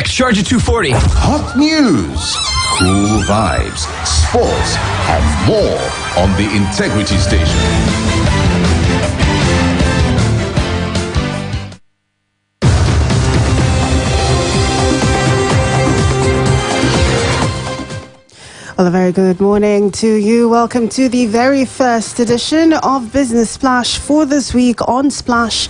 next, Charger 240. Hot news, cool vibes, sports, and more on the Integrity Station. Well, a very good morning to you. Welcome to the very first edition of Business Splash for this week on Splash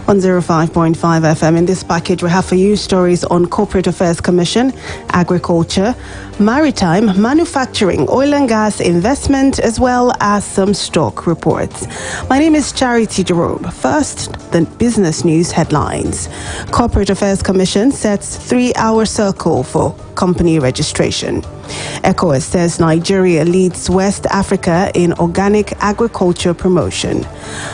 105.5 FM. In this package, we have for you stories on Corporate Affairs Commission, agriculture, maritime, manufacturing, oil and gas, investment, as well as some stock reports. My name is Charity Jerome. First, the business news headlines. Corporate Affairs Commission sets 3-hour circle for company registration. ECOWAS says Nigeria leads West Africa in organic agriculture promotion.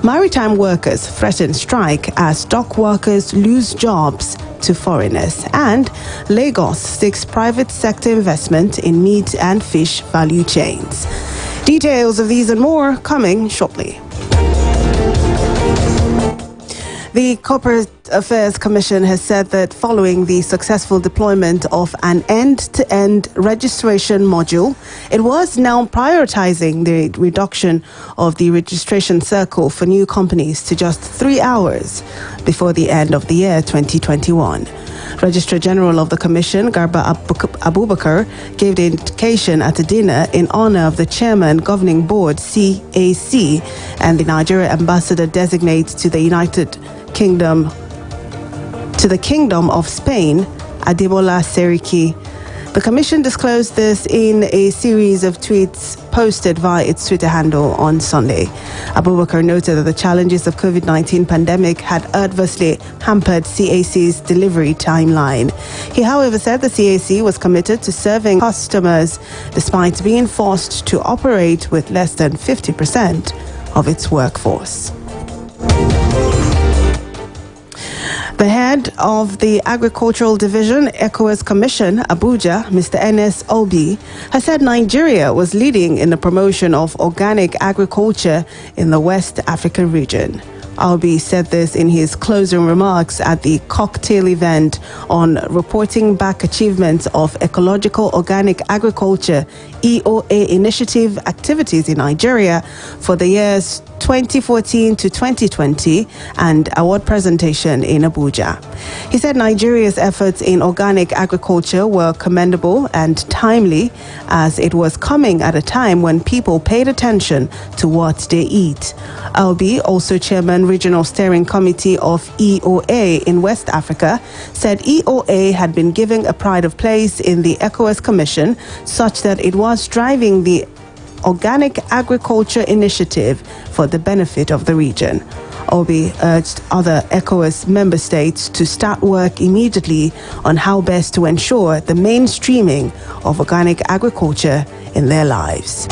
Maritime workers threaten strike as dock workers lose jobs to foreigners. And Lagos seeks private sector investment in meat and fish value chains. Details of these and more coming shortly. The Corporate Affairs Commission has said that following the successful deployment of an end-to-end registration module, it was now prioritizing the reduction of the registration circle for new companies to just 3 hours before the end of the year 2021. Registrar General of the Commission, Garba Abubakar, gave the indication at a dinner in honor of the Chairman Governing Board, CAC, and the Nigeria Ambassador designate to the Kingdom of Spain, Adebola Seriki. The Commission disclosed this in a series of tweets posted via its Twitter handle on Sunday. Abubakar noted that the challenges of COVID-19 pandemic had adversely hampered CAC's delivery timeline. He, however, said the CAC was committed to serving customers despite being forced to operate with less than 50% of its workforce. The head of the Agricultural Division, ECOWAS Commission, Abuja, Mr. Enes Obi, has said Nigeria was leading in the promotion of organic agriculture in the West African region. Obi said this in his closing remarks at the cocktail event on reporting back achievements of ecological organic agriculture EOA initiative activities in Nigeria for the years 2014 to 2020 and award presentation in Abuja. He said Nigeria's efforts in organic agriculture were commendable and timely, as it was coming at a time when people paid attention to what they eat. Albi, also chairman Regional Steering Committee of EOA in West Africa, said EOA had been given a pride of place in the ECOWAS Commission such that it was driving the Organic Agriculture Initiative for the benefit of the region. Obi urged other ECOWAS member states to start work immediately on how best to ensure the mainstreaming of organic agriculture in their lives.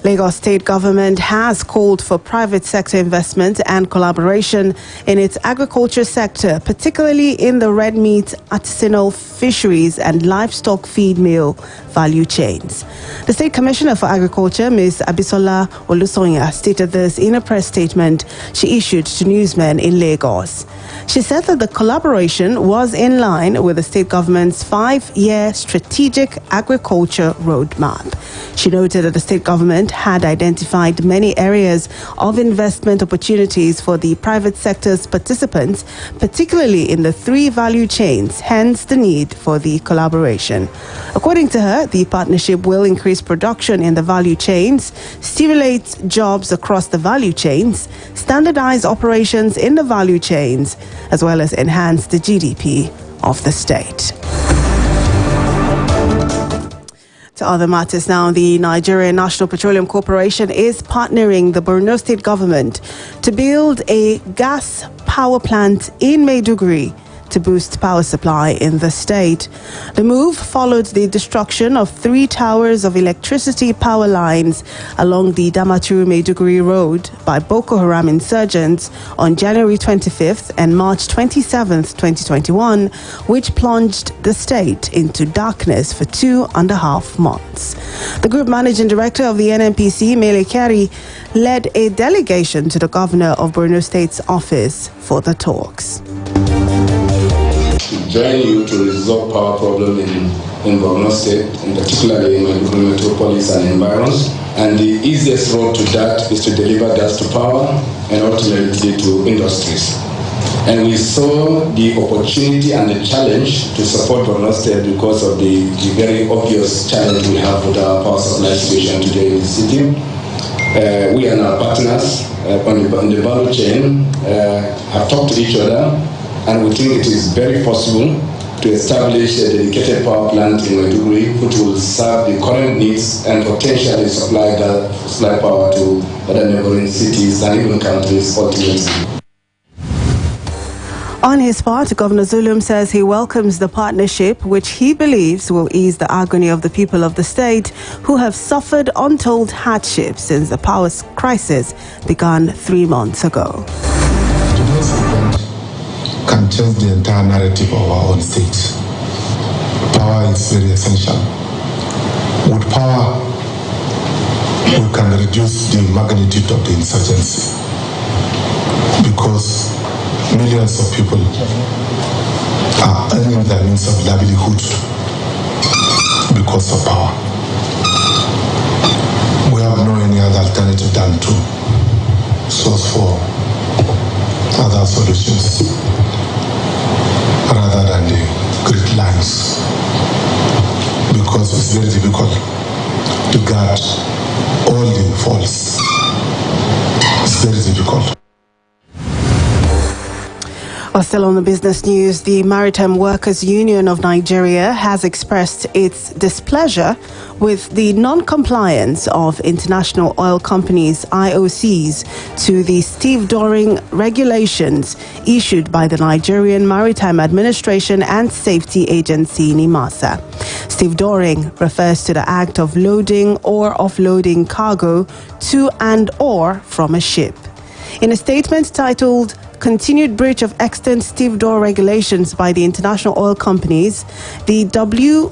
Lagos State Government has called for private sector investment and collaboration in its agriculture sector, particularly in the red meat, artisanal fisheries and livestock feed mill value chains. The State Commissioner for Agriculture, Ms. Abisola Olusonya, stated this in a press statement she issued to newsmen in Lagos. She said that the collaboration was in line with the state government's 5-year strategic agriculture roadmap. She noted that the state government had identified many areas of investment opportunities for the private sector's participants, particularly in the 3 value chains, hence the need for the collaboration. According to her, the partnership will increase production in the value chains, stimulate jobs across the value chains, standardize operations in the value chains, as well as enhance the GDP of the state. To other matters now, the Nigerian National Petroleum Corporation is partnering the Borno State government to build a gas power plant in Maiduguri to boost power supply in the state. The move followed the destruction of 3 towers of electricity power lines along the Damaturu-Maiduguri road by Boko Haram insurgents on January 25th and March 27th, 2021, which plunged the state into darkness for 2.5 months. The group managing director of the NNPC, Mele Kyari, led a delegation to the governor of Borno State's office for the talks. to join you to resolve power problem in Borno State, and particularly in Maiduguri metropolis and environs. And the easiest road to that is to deliver gas to power and ultimately to industries. And we saw the opportunity and the challenge to support Borno State because of the very obvious challenge we have with our power supply situation today in the city. We and our partners on the value chain have talked to each other, and we think it is very possible to establish a dedicated power plant in Maiduguri which will serve the current needs and potentially supply power to other neighboring cities and even countries ultimately. On his part, Governor Zulum says he welcomes the partnership, which he believes will ease the agony of the people of the state who have suffered untold hardship since the power crisis began 3 months ago. Today's event can change the entire narrative of our own state. Power is very essential. With power, we can reduce the magnitude of the insurgency because millions of people are earning their means of livelihood because of power. We have no any other alternative than to source for other solutions rather than the great lines, because it's very difficult to guard all the faults. It's very difficult. Still on the business news, the Maritime Workers Union of Nigeria has expressed its displeasure with the non-compliance of international oil companies, IOCs, to the stevedoring regulations issued by the Nigerian Maritime Administration and Safety Agency, NIMASA. Stevedoring refers to the act of loading or offloading cargo to and or from a ship. In a statement titled Continued Breach of Extant Stevedore Regulations by the International Oil Companies, the MWUN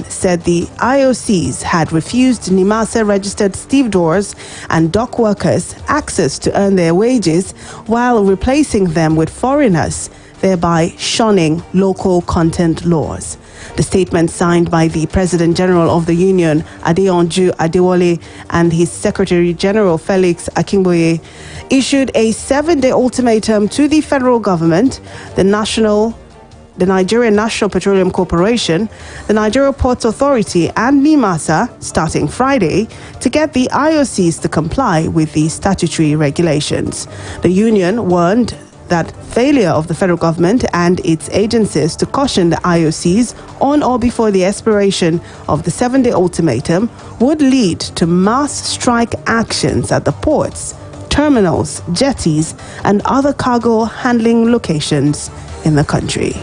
said the IOCs had refused NIMASA-registered stevedores and dock workers access to earn their wages while replacing them with foreigners, thereby shunning local content laws. The statement, signed by the President General of the Union, Adeonju Adewale, and his Secretary General, Felix Akingboye, issued a 7-day ultimatum to the federal government, the Nigerian National Petroleum Corporation, the Nigeria Ports Authority, and NIMASA, starting Friday, to get the IOCs to comply with the statutory regulations. The union warned that failure of the federal government and its agencies to caution the IOCs on or before the expiration of the 7-day ultimatum would lead to mass strike actions at the ports, terminals, jetties, and other cargo handling locations in the country.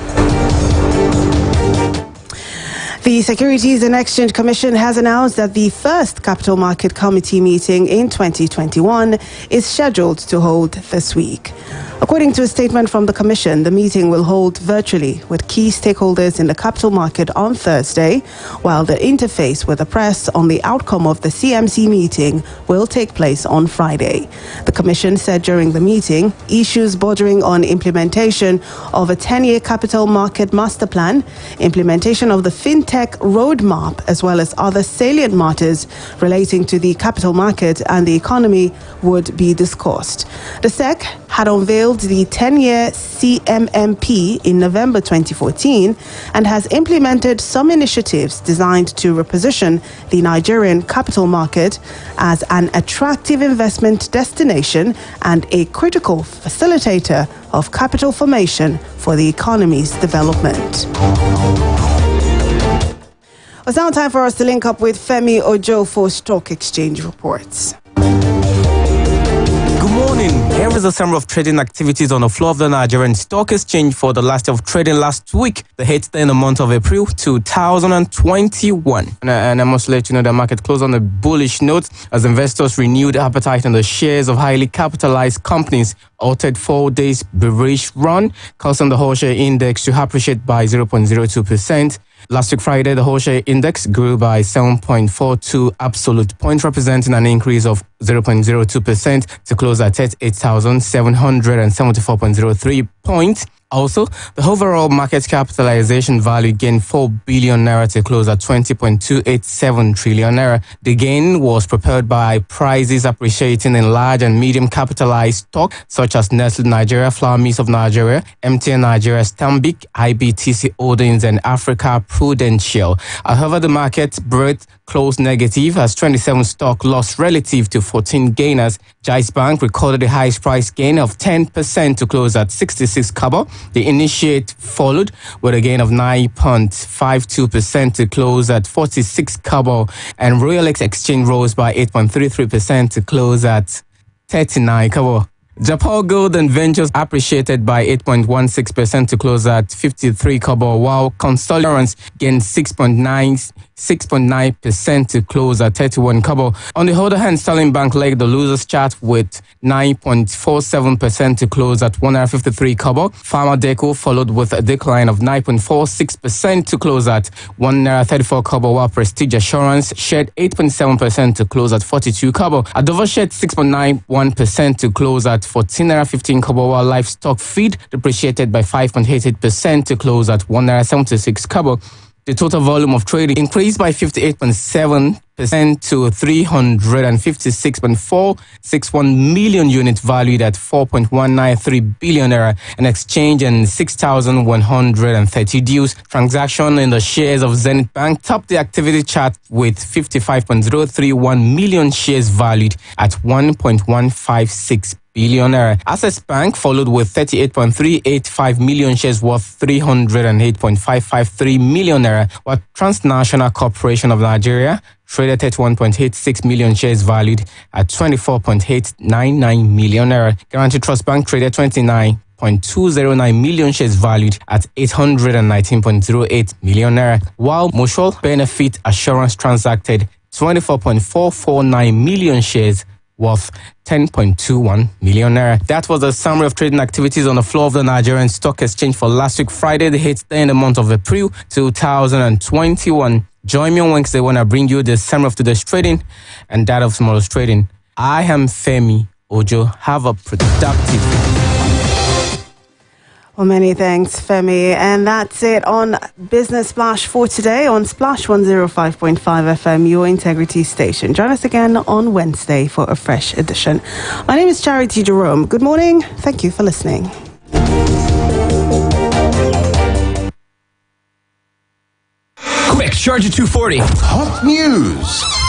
The Securities and Exchange Commission has announced that the first Capital Market Committee meeting in 2021 is scheduled to hold this week. According to a statement from the Commission, the meeting will hold virtually with key stakeholders in the capital market on Thursday, while the interface with the press on the outcome of the CMC meeting will take place on Friday. The Commission said during the meeting, issues bordering on implementation of a 10-year capital market master plan, implementation of the FinTech roadmap, as well as other salient matters relating to the capital market and the economy would be discussed. The SEC had unveiled the 10-year CMMP in November 2014 and has implemented some initiatives designed to reposition the Nigerian capital market as an attractive investment destination and a critical facilitator of capital formation for the economy's development. It's now time for us to link up with Femi Ojo for Stock Exchange reports. Good morning. Here is a summary of trading activities on the floor of the Nigerian Stock Exchange for the last day of trading last week, the 8th day in the month of April 2021. And I must let you know the market closed on a bullish note as investors renewed appetite on the shares of highly capitalized companies, altered 4 days bearish run, causing the whole share index to appreciate by 0.02%. Last week, Friday, the whole share index grew by 7.42 absolute points, representing an increase of 0.02% to close at 8,774.03 points. Also, the overall market capitalization value gained 4 billion naira to close at 20.287 trillion naira. The gain was propelled by prices appreciating in large and medium capitalized stock such as Nestle Nigeria, Flour Mills of Nigeria, MTN Nigeria, Stanbic, IBTC Holdings, and Africa Prudential. However, the market breadth closed negative as 27 stock lost relative to 14 gainers. Jais Bank recorded the highest price gain of 10% to close at 66 kobo. The Initiate followed with a gain of 9.52% to close at 46 kobo, and Royal X Exchange rose by 8.33% to close at 39 kobo. Japan Gold and Ventures appreciated by 8.16% to close at 53 kobo, while Consolidance gained 6.9% to close at 31 kobo. On the other hand, Sterling Bank led the losers chart with 9.47% to close at 153 kobo. Pharma Deco followed with a decline of 9.46% to close at 134 kobo, while Prestige Assurance shed 8.7% to close at 42 kobo. Adova shed 6.91% to close at 14.15 kobo, while Livestock Feed depreciated by 5.88% to close at 1.76 kobo. The total volume of trading increased by 58.7% to 356.461 million units valued at 4.193 billion naira, and exchange and 6,130 deals. Transaction in the shares of Zenith Bank topped the activity chart with 55.031 million shares valued at 1.156 billion naira. Access Bank followed with 38.385 million shares worth 308.553 million naira, while Transnational Corporation of Nigeria traded 31.86 million shares valued at 24.899 million naira. Guarantee Trust Bank traded 29.209 million shares valued at 819.08 million naira, while Mutual Benefit Assurance transacted 24.449 million shares worth 10.21 million naira. That was a summary of trading activities on the floor of the Nigerian Stock Exchange for last week, Friday, the 8th day in the month of April 2021. Join me on Wednesday when I bring you the summary of today's trading and that of tomorrow's trading. I am Femi Ojo. Have a productive day. Well, many thanks, Femi. And that's it on Business Splash for today on Splash 105.5 FM, your integrity station. Join us again on Wednesday for a fresh edition. My name is Charity Jerome. Good morning. Thank you for listening. Quick, charge at 240. Hot news.